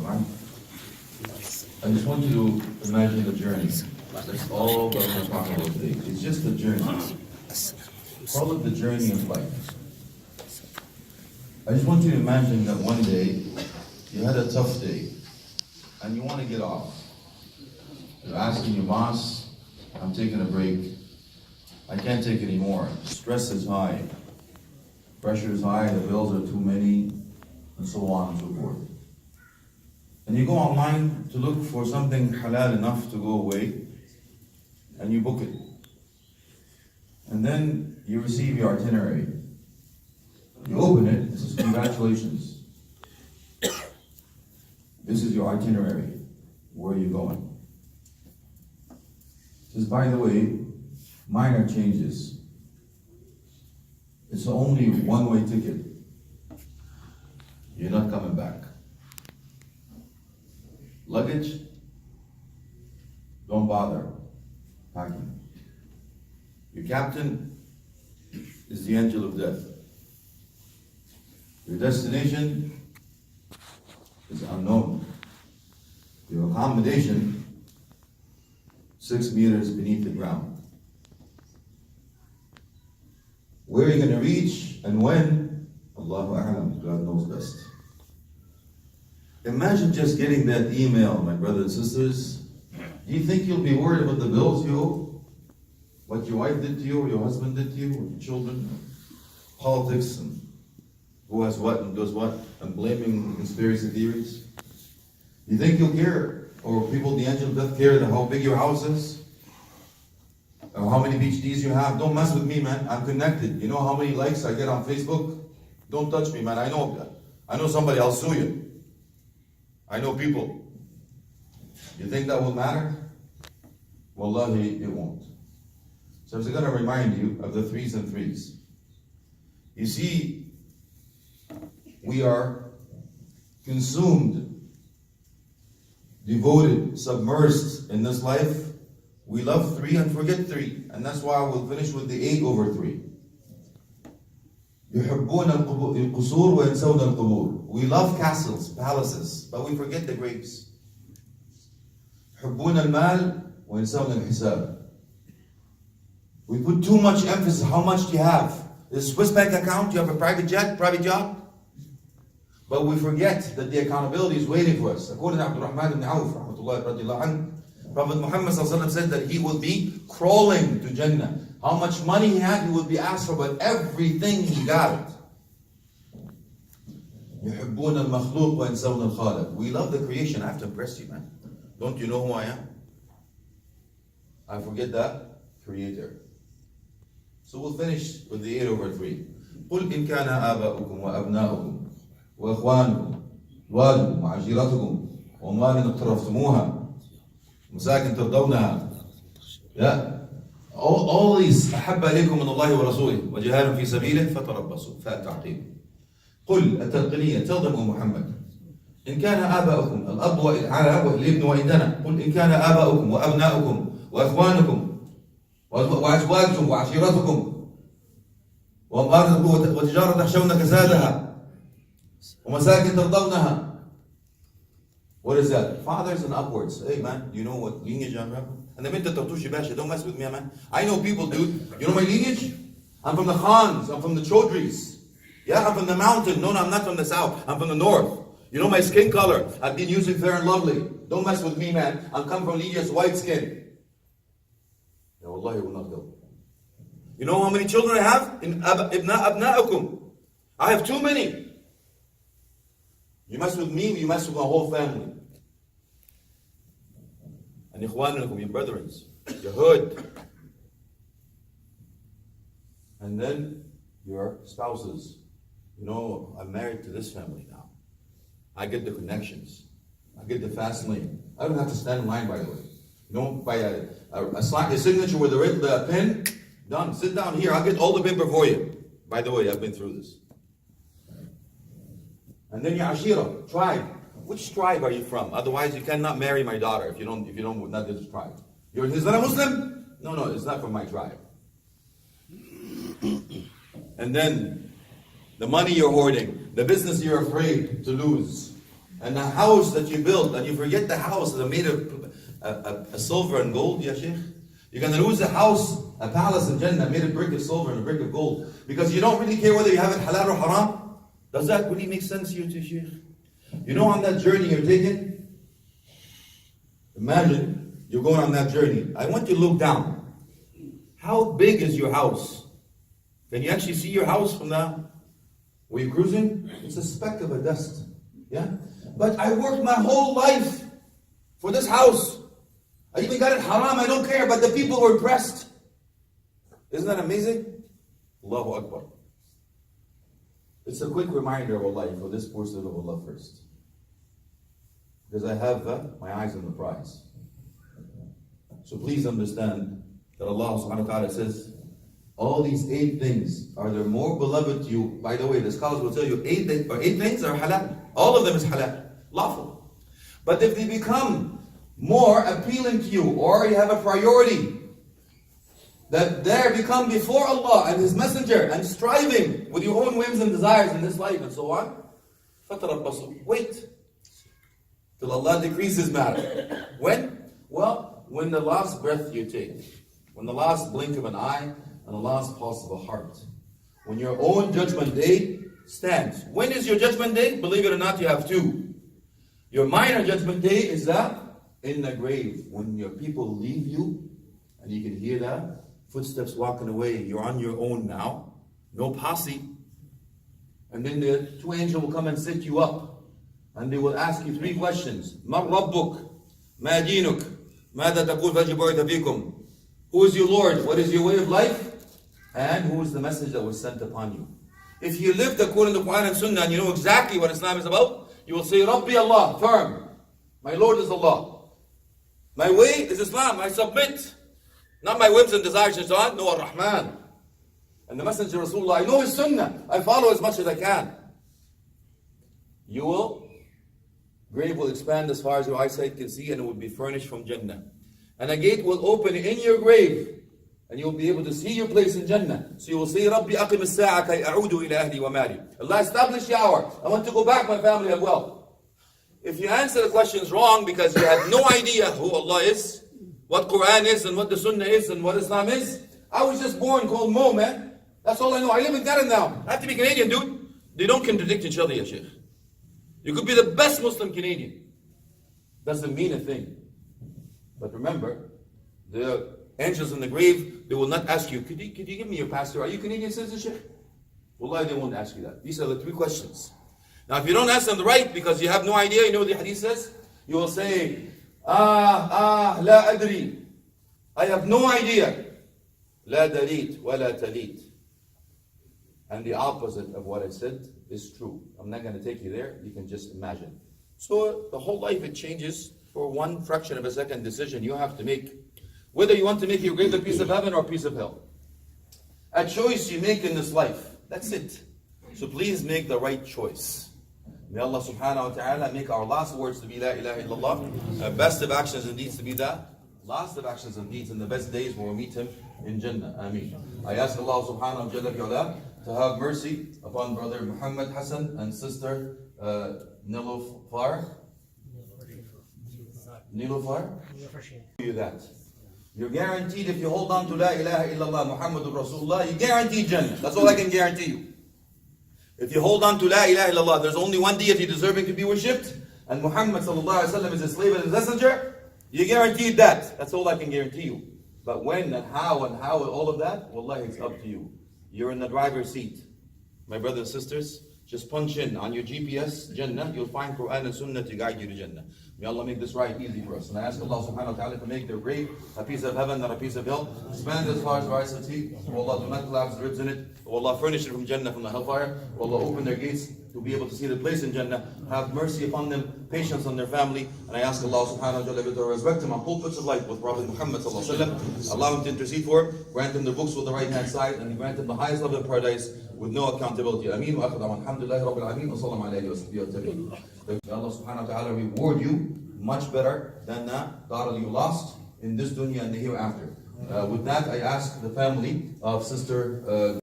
right? I just want you to imagine the journey. That's all that we're talking about today. It's just the journey. Call it the journey of life. I just want you to imagine that one day you had a tough day and you want to get off. You're asking your boss, I'm taking a break. I can't take anymore. Stress is high. Pressure is high, the bills are too many, and so on and so forth. And you go online to look for something halal enough to go away, and you book it. And then you receive your itinerary. You open it, it says, congratulations. This is your itinerary. Where are you going? It says, by the way, minor changes. It's only one-way ticket. You're not coming back. Luggage, don't bother packing. Your captain is the angel of death. Your destination is unknown. Your accommodation, 6 meters beneath the ground. Where are you going to reach and when? Allahu A'lam, God knows best. Imagine just getting that email, my brothers and sisters. Do you think you'll be worried about the bills you owe? What your wife did to you, or your husband did to you, or your children? Politics, and who has what and does what, and blaming conspiracy theories? You think you'll care? Or people, the angel of death, care that how big your house is? Or how many PhDs you have? Don't mess with me, man. I'm connected. You know how many likes I get on Facebook? Don't touch me, man. I know somebody, I'll sue you. I know people. You think that will matter? Wallahi, it won't. So I'm going to remind you of the threes and threes. You see, we are consumed, devoted, submersed in this life. We love 3 and forget 3. And that's why we'll finish with the 8 over 3. يحبون القصور وينسون القبور. We love castles, palaces, but we forget the graves. يحبون المال وينسون الحساب. We put too much emphasis. How much do you have? Is Swiss bank account? Do you have a private jet, private job? But we forget that the accountability is waiting for us. According to Abdul Rahman ibn Auf, Prophet Muhammad said that he will be crawling to Jannah. How much money he had, he will be asked for, but everything he got. يحبون المخلوق وينسون الخالق. We love the creation. I have to impress you, man. Don't you know who I am? I forget that creator. So we'll finish with the 8 over 3. قل إن كان آباؤكم وأبناؤكم وإخوانكم وأزواجكم وعشيرتكم وأموال اقترفتموها مساكن ترضونها. Yeah. All these أحب إليكم من الله ورسوله وجهاد في سبيله فتربصوا فالتعقيب. قل التلقينية tell them محمد إن كان آباؤكم الأب والابن وإندنا قل إن كان آباؤكم وأبناؤكم وإخوانكم وأزواجكم وعشيرتكم وتجارة تخشون كسادها ومساكن ترضونها. What is that? Fathers and upwards. Hey man, you know what lineage I'm from? And the minute Tartushi Basha, don't mess with me, man. I know people, dude. You know my lineage? I'm from the Khans, I'm from the Chaudhrys. Yeah, I'm from the mountain. No, I'm not from the south. I'm from the north. You know my skin color? I've been using Fair and Lovely. Don't mess with me, man. I'm coming from lineage white skin. Ya Wallahi, will not go. You know how many children I have? In abna'akum. I have too many. You mess with me, you mess with my whole family. And ikhwanukum, your brethren, your hood. And then your spouses. You know, I'm married to this family now. I get the connections. I get the fast lane. I don't have to stand in line, by the way. You know, by a signature with the pen, done. Sit down here, I'll get all the paper for you. By the way, I've been through this. And then your ashira, tribe. Which tribe are you from? Otherwise, you cannot marry my daughter if you don't not this tribe. Is that a Muslim? No, it's not from my tribe. And then the money you're hoarding, the business you're afraid to lose, And the house that you build, and you forget the house that made of silver and gold, ya Sheikh. You're going to lose a house, a palace in Jannah made of brick of silver and a brick of gold. Because you don't really care whether you have it halal or haram. Does that really make sense to you, Sheikh? You know, on that journey you're taking, imagine you're going on that journey. I want you to look down. How big is your house? Can you actually see your house from now? Were you cruising? It's a speck of a dust. Yeah? But I worked my whole life for this house. I even got it haram, I don't care, but the people were impressed. Isn't that amazing? Allahu Akbar. It's a quick reminder of Allah for this portion of Allah first. Because I have my eyes on the prize. So please understand that Allah subhanahu wa ta'ala says, all these 8 things, are there more beloved to you? By the way, the scholars will tell you 8 things are halal. All of them is halal, lawful. But if they become more appealing to you, or you have a priority that there become before Allah and His Messenger and striving with your own whims and desires in this life and so on, فَتَرَبَّصُوا. Wait till Allah decreases matter. When? Well, when the last breath you take, when the last blink of an eye and the last pulse of a heart, when your own judgment day stands. When is your judgment day? Believe it or not, you have 2. Your minor judgment day is that in the grave, when your people leave you, and you can hear that, footsteps walking away, you're on your own now, no posse. And then the 2 angels will come and sit you up, and they will ask you 3 questions. مَا رَبُّكَ مَا دِينُكَ مَاذَا تَقُولُ فَجِبُعِتَ فِيكُمْ. Who is your Lord? What is your way of life? And who is the message that was sent upon you? If you lived according to the Quran and Sunnah, and you know exactly what Islam is about, you will say, Rabbi Allah, firm. My Lord is Allah. My way is Islam, I submit. Not my whims and desires and so on. No, Ar-Rahman. And the Messenger of Rasulullah, I know his Sunnah. I follow as much as I can. Grave will expand as far as your eyesight can see, and it will be furnished from Jannah. And a gate will open in your grave, and you will be able to see your place in Jannah. So you will say, Rabbi aqim as-sa'a kay a'udu ila ahli wa mali. Allah, establish the hour. I want to go back, my family and wealth. If you answer the questions wrong because you have no idea who Allah is, what Quran is, and what the Sunnah is, and what Islam is, I was just born called Mo, man. That's all I know. I live in Canada now. I have to be Canadian, dude. They don't contradict each other, ya Sheikh. You could be the best Muslim Canadian. Doesn't mean a thing. But remember, the angels in the grave, they will not ask you, could you give me your pastor? Are you Canadian citizenship? Wallahi, they won't ask you that. These are the 3 questions. Now, if you don't ask them right because you have no idea, you know what the hadith says? You will say, la adri. I have no idea. La dalit wa la talit. And the opposite of what I said is true. I'm not going to take you there. You can just imagine. So the whole life, it changes for 1 fraction of a second decision you have to make. Whether you want to make your grave a piece of heaven or a piece of hell. A choice you make in this life. That's it. So please make the right choice. May Allah subhanahu wa ta'ala make our last words to be La ilaha illallah. Best of actions and deeds to be that. Last of actions and deeds and the best days when we meet Him in Jannah. Ameen. I ask Allah subhanahu wa ta'ala to have mercy upon brother Muhammad Hassan and sister Nilofar. You that. You're guaranteed if you hold on to La ilaha illallah Muhammadur Rasulullah, you guaranteed Jannah. That's all I can guarantee you. If you hold on to La ilaha illallah, there's only one deity deserving to be worshipped, and Muhammad sallallahu alaihi wasallam is his slave and his messenger, you guaranteed that. That's all I can guarantee you. But when and how and all of that, wallahi, it's up to you. You're in the driver's seat. My brothers and sisters, just punch in on your GPS, Jannah, you'll find Quran and Sunnah to guide you to Jannah. May Allah make this ride easy for us. And I ask Allah subhanahu wa ta'ala to make their grave a piece of heaven, not a piece of hell. Expand as far as our eyes can see. Oh Allah, do not collapse the ribs in it. Oh Allah, furnish it from Jannah, from the hellfire. Oh Allah, open their gates to be able to see the place in Jannah. Have mercy upon them, patience on their family. And I ask Allah subhanahu wa ta'ala to resurrect them on pulpits of life with Prophet Muhammad sallallahu alaihi wasallam. Allow him to intercede for him. Grant him the books with the right hand side. And grant him the highest level of paradise with no accountability. Ameen wa akhadam. Alhamdulillahi rabbil alameen. Wa sallam alayhi wa sallam wa tabi'in. May Allah subhanahu wa ta'ala reward you much better than the daughter you lost in this dunya and the hereafter. With that, I ask the family of Sister